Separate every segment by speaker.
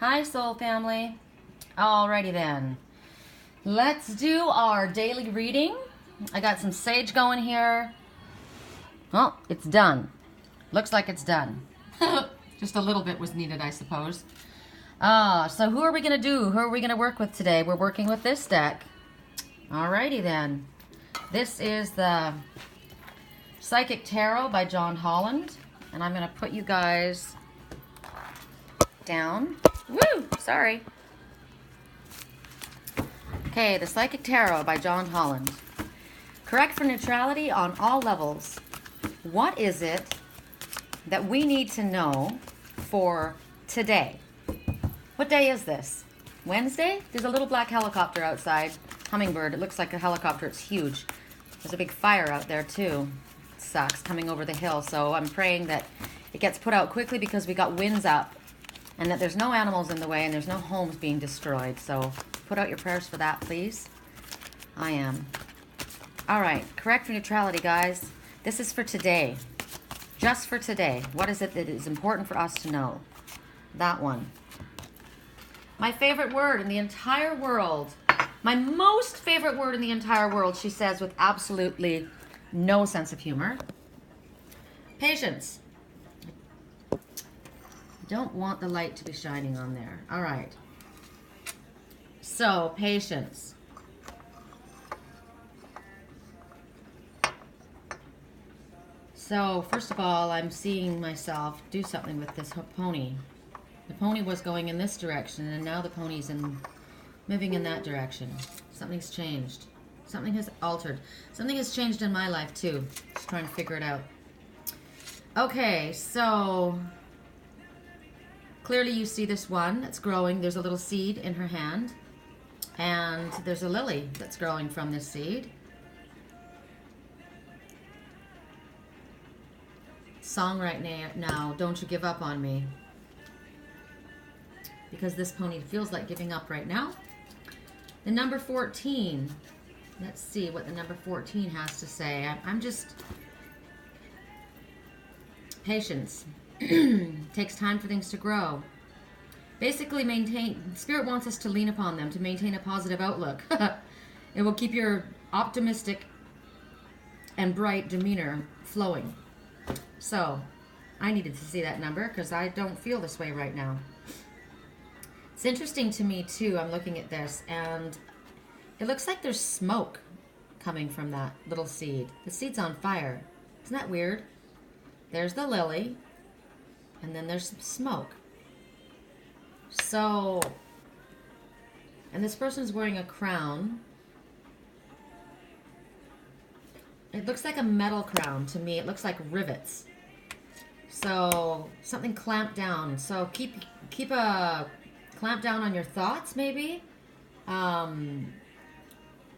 Speaker 1: Hi, soul family. Alrighty then. Let's do our daily reading. I got some sage going here. Well, it's done. Looks like it's done. Just a little bit was needed, I suppose. So who are we going to do? Who are we going to work with today? We're working with this deck. Alrighty then. This is the Psychic Tarot by John Holland. And I'm going to put you guys down. Woo! Sorry. Okay, the Psychic Tarot by John Holland. Correct for neutrality on all levels. What is it that we need to know for today? What day is this? Wednesday? There's a little black helicopter outside. Hummingbird. It looks like a helicopter. It's huge. There's a big fire out there too. It sucks coming over the hill. So I'm praying that it gets put out quickly because we got winds up and that there's no animals in the way and there's no homes being destroyed. So put out your prayers for that, please. I am. All right. Correct for neutrality, guys. This is for today. Just for today. What is it that is important for us to know? That one. My favorite word in the entire world. My most favorite word in the entire world, she says with absolutely no sense of humor. Patience. I don't want the light to be shining on there. All right. So, patience. So, first of all, I'm seeing myself do something with this pony. The pony was going in this direction, and now the pony's moving in that direction. Something's changed. Something has altered. Something has changed in my life, too. Just trying to figure it out. Okay, so clearly you see this one that's growing. There's a little seed in her hand, and there's a lily that's growing from this seed. Song right now, Don't You Give Up on Me. Because this pony feels like giving up right now. The number 14. Let's see what the number 14 has to say. I'm just... Patience. Takes time for things to grow. Basically, Spirit wants us to lean upon them, to maintain a positive outlook. It will keep your optimistic and bright demeanor flowing. So, I needed to see that number because I don't feel this way right now. It's interesting to me, too. I'm looking at this, and it looks like there's smoke coming from that little seed. The seed's on fire. Isn't that weird? There's the lily, and then there's some smoke. So, and this person's wearing a crown. It looks like a metal crown to me. It looks like rivets. So, something clamped down. So, keep a clamp down on your thoughts, maybe.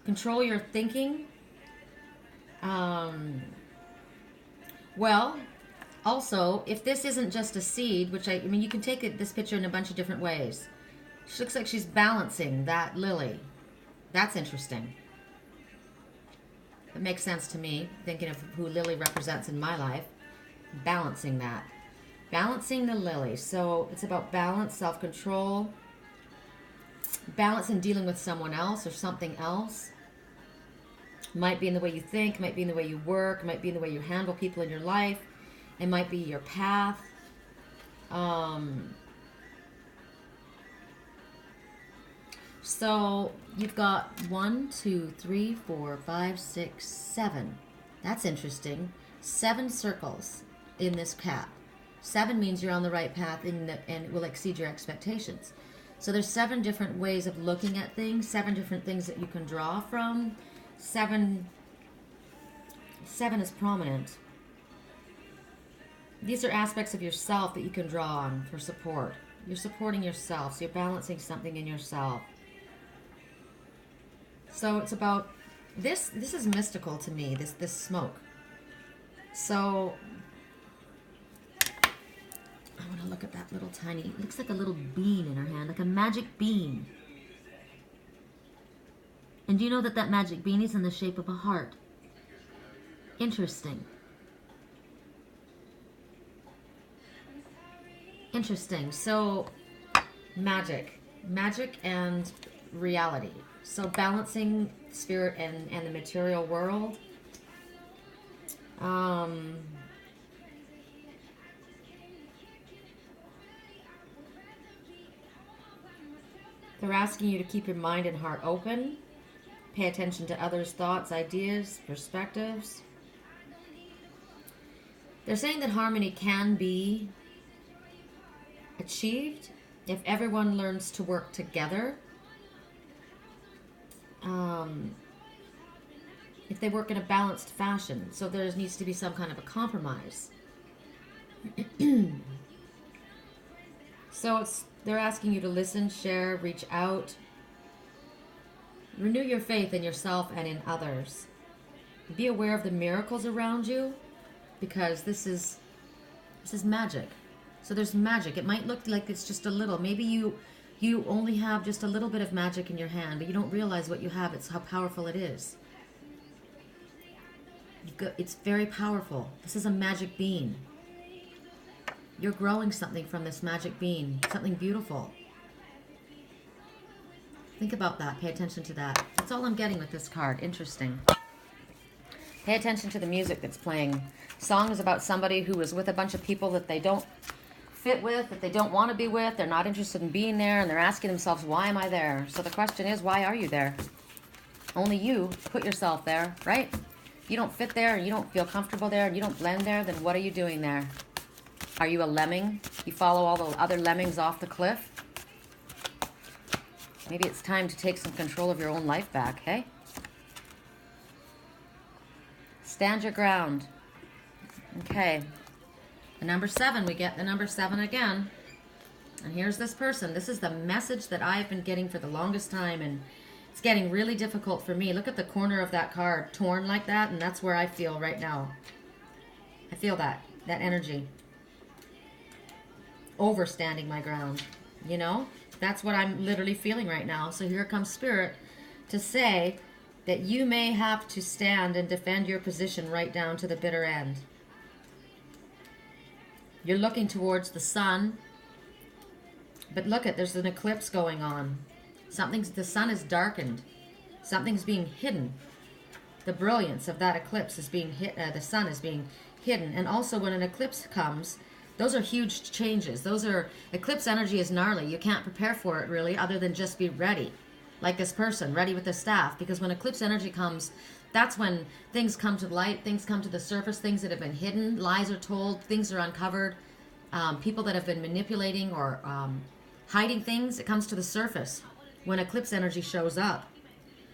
Speaker 1: Control your thinking. Well, also, if this isn't just a seed, which I mean, you can take this picture in a bunch of different ways. She looks like she's balancing that lily. That's interesting. It makes sense to me, thinking of who Lily represents in my life. Balancing that. Balancing the lily. So it's about balance, self-control, balance in dealing with someone else or something else. Might be in the way you think, might be in the way you work, might be in the way you handle people in your life. It might be your path. So you've got 1, 2, 3, 4, 5, 6, 7. That's interesting. 7 circles in this cap. 7 means you're on the right path and it will exceed your expectations. So there's 7 different ways of looking at things, 7 different things that you can draw from. 7 is prominent. These are aspects of yourself that you can draw on for support. You're supporting yourself, so you're balancing something in yourself. So it's about this is mystical to me, this smoke. So I want to look at that little tiny, it looks like a little bean in her hand, like a magic bean. And do you know that magic bean is in the shape of a heart? Interesting. Interesting. So magic. Magic and reality. So balancing spirit and the material world. They're asking you to keep your mind and heart open. Pay attention to others' thoughts, ideas, perspectives. They're saying that harmony can be achieved if everyone learns to work together. If they work in a balanced fashion. So there needs to be some kind of a compromise. So they're asking you to listen, share, reach out. Renew your faith in yourself and in others. Be aware of the miracles around you, because this is magic. So there's magic. It might look like it's just a little. Maybe you only have just a little bit of magic in your hand, but you don't realize what you have. It's how powerful it is. It's very powerful. This is a magic bean. You're growing something from this magic bean, something beautiful. Think about that. Pay attention to that. That's all I'm getting with this card. Interesting. Pay attention to the music that's playing. Song is about somebody who is with a bunch of people that they don't fit with, that they don't want to be with. They're not interested in being there, and they're asking themselves, why am I there? So the question is, why are you there? Only you put yourself there, right? You don't fit there, and you don't feel comfortable there, and you don't blend there, then what are you doing there? Are you a lemming? You follow all the other lemmings off the cliff? Maybe it's time to take some control of your own life back, hey? Stand your ground. Okay. The number 7, we get the number 7 again. And here's this person. This is the message that I've been getting for the longest time, and it's getting really difficult for me. Look at the corner of that card, torn like that, and that's where I feel right now. I feel that energy. Overstanding my ground, you know? That's what I'm literally feeling right now. So here comes Spirit to say that you may have to stand and defend your position right down to the bitter end. You're looking towards the sun, but look there's an eclipse going on. The sun is darkened. Something's being hidden. The brilliance of that eclipse is being hit. The sun is being hidden. And also when an eclipse comes, those are huge changes. Eclipse energy is gnarly. You can't prepare for it really, other than just be ready. Like this person, ready with the staff. Because when eclipse energy comes, that's when things come to light, things come to the surface, things that have been hidden, lies are told, things are uncovered. People that have been manipulating or hiding things, it comes to the surface when eclipse energy shows up.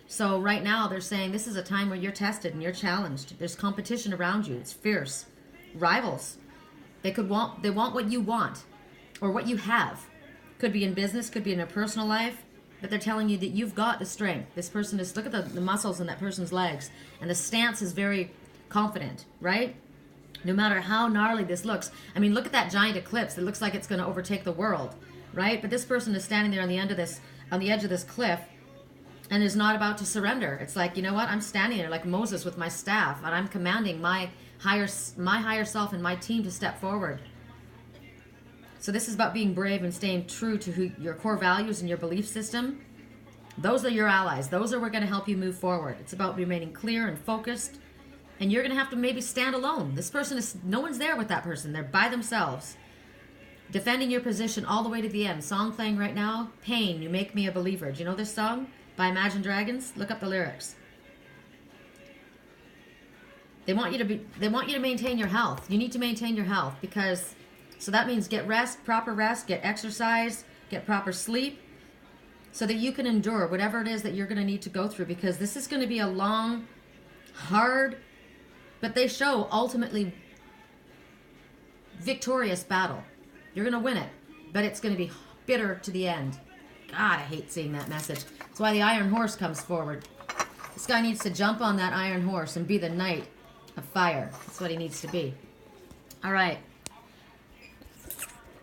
Speaker 1: So right now they're saying this is a time where you're tested and you're challenged. There's competition around you. It's fierce. Rivals. They want what you want or what you have. Could be in business, could be in a personal life, but they're telling you that you've got the strength. This person is, look at the muscles in that person's legs, and the stance is very confident, right? No matter how gnarly this looks. I mean, look at that giant eclipse. It looks like it's going to overtake the world, right? But this person is standing there on the end of this, on the edge of this cliff, and is not about to surrender. It's like, you know what? I'm standing there like Moses with my staff, and I'm commanding my higher self and my team to step forward. So this is about being brave and staying true to your core values and your belief system. Those are your allies. Those are what are going to help you move forward. It's about remaining clear and focused. And you're going to have to maybe stand alone. This person is, no one's there with that person. They're by themselves. Defending your position all the way to the end. Song playing right now, Pain, You Make Me a Believer. Do you know this song by Imagine Dragons? Look up the lyrics. They want you to maintain your health. You need to maintain your health because, so that means get rest, proper rest, get exercise, get proper sleep so that you can endure whatever it is that you're going to need to go through, because this is going to be a long, hard, but they show ultimately victorious battle. You're going to win it, but it's going to be bitter to the end. God, I hate seeing that message. That's why the Iron Horse comes forward. This guy needs to jump on that Iron Horse and be the knight of fire. That's what he needs to be. All right.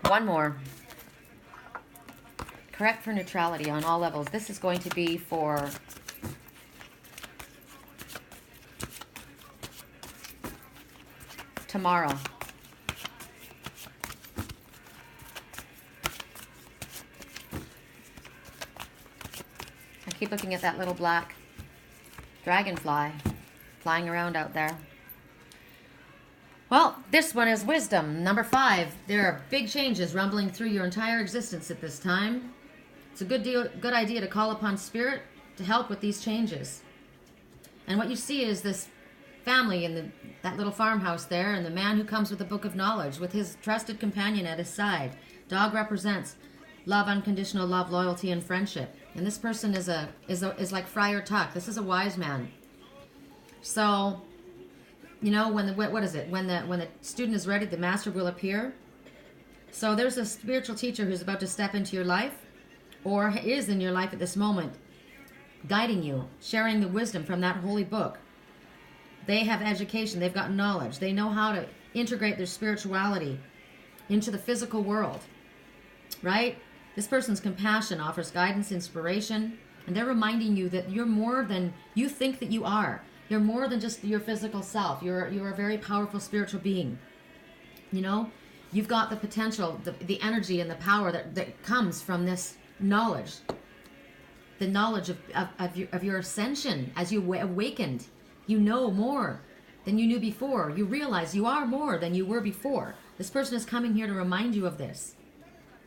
Speaker 1: One more. Correct for neutrality on all levels. This is going to be for tomorrow. Keep looking at that little black dragonfly flying around out there. Well, this one is wisdom. Number 5, there are big changes rumbling through your entire existence at this time. It's a good idea to call upon Spirit to help with these changes. And what you see is this family in that little farmhouse there, and the man who comes with a book of knowledge with his trusted companion at his side. Dog represents love, unconditional love, loyalty, and friendship. And this person is like Friar Tuck. This is a wise man. So, you know, when the student is ready, the master will appear. So there's a spiritual teacher who's about to step into your life, or is in your life at this moment, guiding you, sharing the wisdom from that holy book. They have education, they've got knowledge, they know how to integrate their spirituality into the physical world, right? This person's compassion offers guidance, inspiration, and they're reminding you that you're more than you think that you are. You're more than just your physical self. You're a very powerful spiritual being. You know, you've got the potential, the energy and the power that comes from this knowledge. The knowledge of your ascension as you awakened. You know more than you knew before. You realize you are more than you were before. This person is coming here to remind you of this.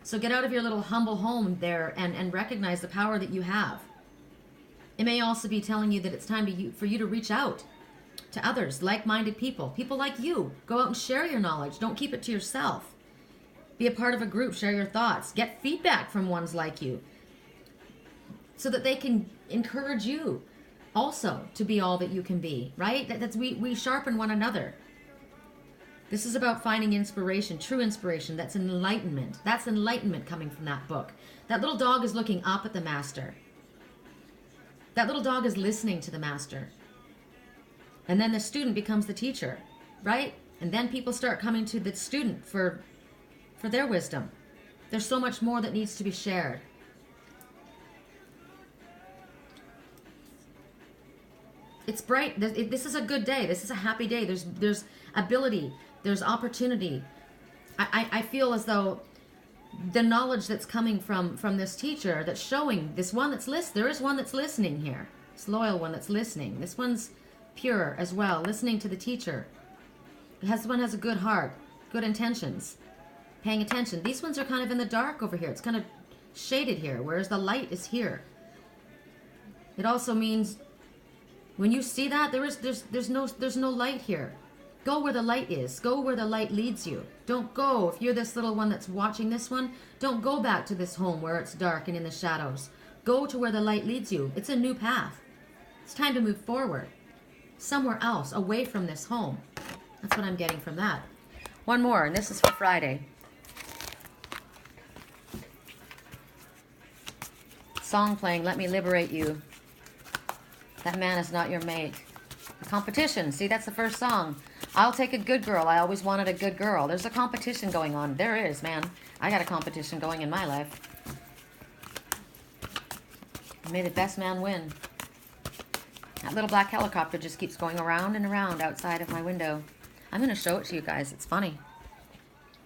Speaker 1: So get out of your little humble home there and recognize the power that you have. It may also be telling you that it's time for you to reach out to others, like-minded people like you. Go out and share your knowledge. Don't keep it to yourself. Be a part of a group. Share your thoughts. Get feedback from ones like you so that they can encourage you also to be all that you can be, right? We sharpen one another. This is about finding inspiration, true inspiration. That's enlightenment. That's enlightenment coming from that book. That little dog is looking up at the master. That little dog is listening to the master. And then the student becomes the teacher, right? And then people start coming to the student for their wisdom. There's so much more that needs to be shared. It's bright. This is a good day. This is a happy day. There's ability. There's opportunity. I feel as though the knowledge that's coming from this teacher, that's showing this one that's there is one that's listening here. This loyal one that's listening. This one's pure as well, listening to the teacher. This one has a good heart, good intentions, paying attention. These ones are kind of in the dark over here. It's kind of shaded here, whereas the light is here. It also means when you see that, there's no light here. Go where the light is. Go where the light leads you. Don't go, if you're this little one that's watching this one, don't go back to this home where it's dark and in the shadows. Go to where the light leads you. It's a new path. It's time to move forward. Somewhere else, away from this home. That's what I'm getting from that. One more, and this is for Friday. Song playing, Let Me Liberate You. That man is not your mate. The competition, see, that's the first song. I'll take a good girl. I always wanted a good girl. There's a competition going on. There is, man. I got a competition going in my life. May the best man win. That little black helicopter just keeps going around and around outside of my window. I'm going to show it to you guys. It's funny.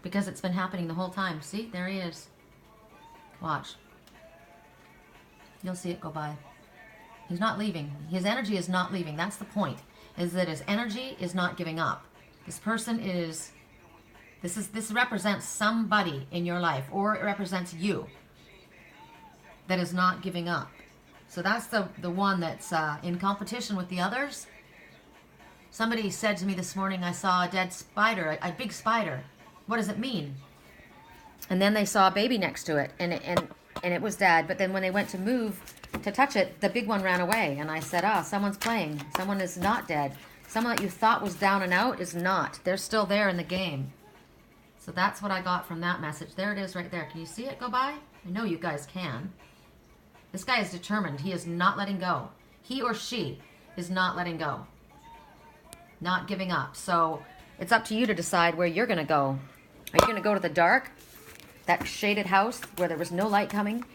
Speaker 1: Because it's been happening the whole time. See? There he is. Watch. You'll see it go by. He's not leaving. His energy is not leaving. That's the point. Is that his energy is not giving up. This person is, this represents somebody in your life, or it represents you that is not giving up. So that's the one that's in competition with the others. Somebody said to me this morning, I saw a dead spider, a big spider. What does it mean? And then they saw a baby next to it, and it was dead. But then when they went to move to touch it, the big one ran away. And I said, someone's playing. Someone is not dead. Someone that you thought was down and out is not. They're still there in the game. So that's what I got from that message. There it is right there. Can you see it go by? I know you guys can. This guy is determined. He is not letting go. He or she is not letting go. Not giving up. So it's up to you to decide where you're going to go. Are you going to go to the dark? That shaded house where there was no light coming?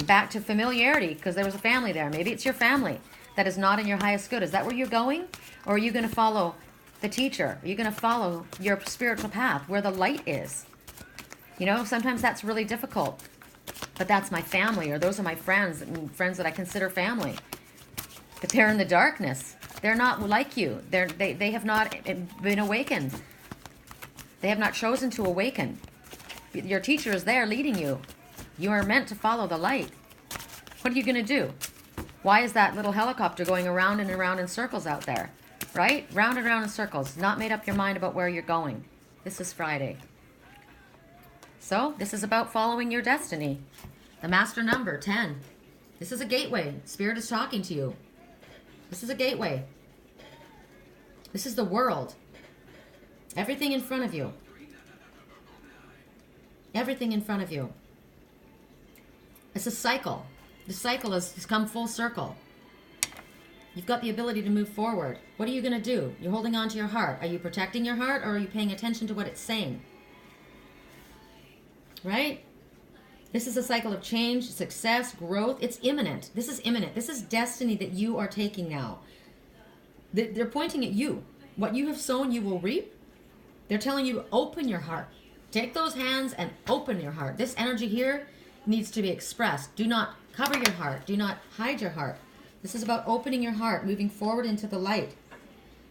Speaker 1: Back to familiarity, because there was a family there. Maybe it's your family that is not in your highest good. Is that where you're going? Or are you going to follow the teacher? Are you going to follow your spiritual path where the light is? You know, sometimes that's really difficult. but that's my family, or those are my friends, and friends that I consider family. But they're in the darkness. They're not like you. They have not been awakened. They have not chosen to awaken. Your teacher is there leading you. You are meant to follow the light. What are you going to do? Why is that little helicopter going around and around in circles out there? Right? Round and round in circles. Not made up your mind about where you're going. This is Friday. So, this is about following your destiny. The master number, 10. This is a gateway. Spirit is talking to you. This is a gateway. This is the world. Everything in front of you. Everything in front of you. It's a cycle. The cycle has come full circle. You've got the ability to move forward. What are you going to do? You're holding on to your heart. Are you protecting your heart, or are you paying attention to what it's saying? Right? This is a cycle of change, success, growth. It's imminent. This is imminent. This is destiny that you are taking now. They're pointing at you. What you have sown, you will reap. They're telling you to open your heart. Take those hands and open your heart. This energy here needs to be expressed. Do not cover your heart. Do not hide your heart. This is about opening your heart, moving forward into the light,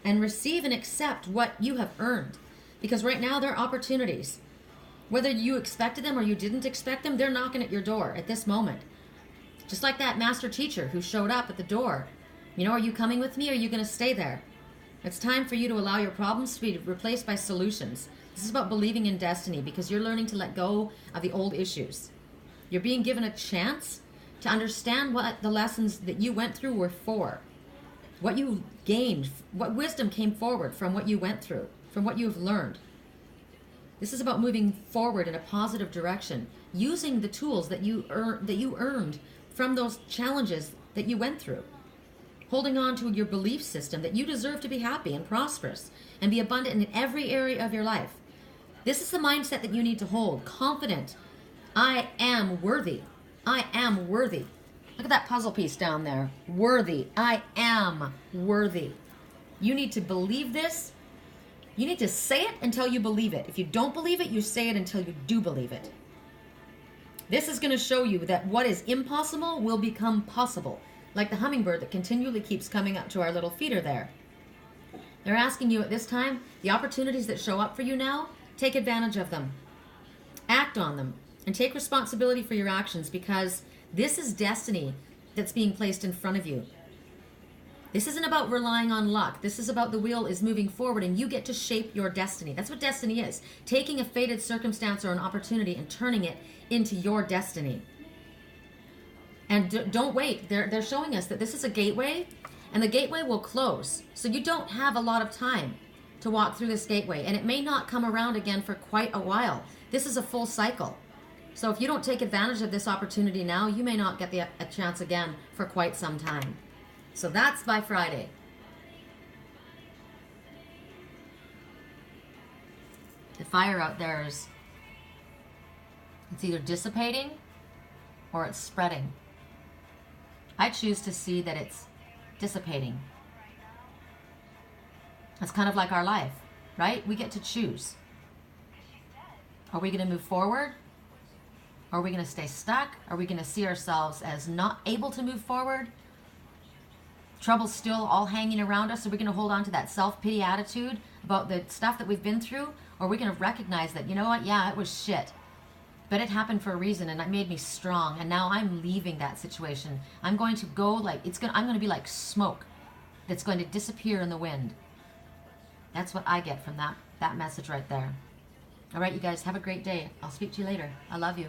Speaker 1: and receive and accept what you have earned. Because right now there are opportunities. Whether you expected them or you didn't expect them, they're knocking at your door at this moment. Just like that master teacher who showed up at the door. You know, are you coming with me, or are you going to stay there? It's time for you to allow your problems to be replaced by solutions. This is about believing in destiny, because you're learning to let go of the old issues. You're being given a chance to understand what the lessons that you went through were for. What you gained, what wisdom came forward from what you went through, from what you've learned. This is about moving forward in a positive direction, using the tools that you earned from those challenges that you went through. Holding on to your belief system that you deserve to be happy and prosperous and be abundant in every area of your life. This is the mindset that you need to hold. Confident. I am worthy. I am worthy. Look at that puzzle piece down there. Worthy. I am worthy. You need to believe this. You need to say it until you believe it. If you don't believe it, you say it until you do believe it. This is going to show you that what is impossible will become possible. Like the hummingbird that continually keeps coming up to our little feeder there. They're asking you at this time, the opportunities that show up for you now, take advantage of them. Act on them. And take responsibility for your actions, because this is destiny that's being placed in front of you. This isn't about relying on luck. This is about the wheel is moving forward and you get to shape your destiny. That's what destiny is. Taking a fated circumstance or an opportunity and turning it into your destiny. And don't wait. They're showing us that this is a gateway, and the gateway will close. So you don't have a lot of time to walk through this gateway, and it may not come around again for quite a while. This is a full cycle. So if you don't take advantage of this opportunity now, you may not get a chance again for quite some time. So that's by Friday. The fire out there is, it's either dissipating or it's spreading. I choose to see that it's dissipating. It's kind of like our life, right? We get to choose. Are we going to move forward? Are we going to stay stuck? Are we going to see ourselves as not able to move forward? Trouble's still all hanging around us. Are we going to hold on to that self-pity attitude about the stuff that we've been through? Or are we going to recognize that, you know what, yeah, it was shit, but it happened for a reason and it made me strong, and now I'm leaving that situation. I'm going to go like, I'm going to be like smoke that's going to disappear in the wind. That's what I get from that message right there. All right, you guys, have a great day. I'll speak to you later. I love you.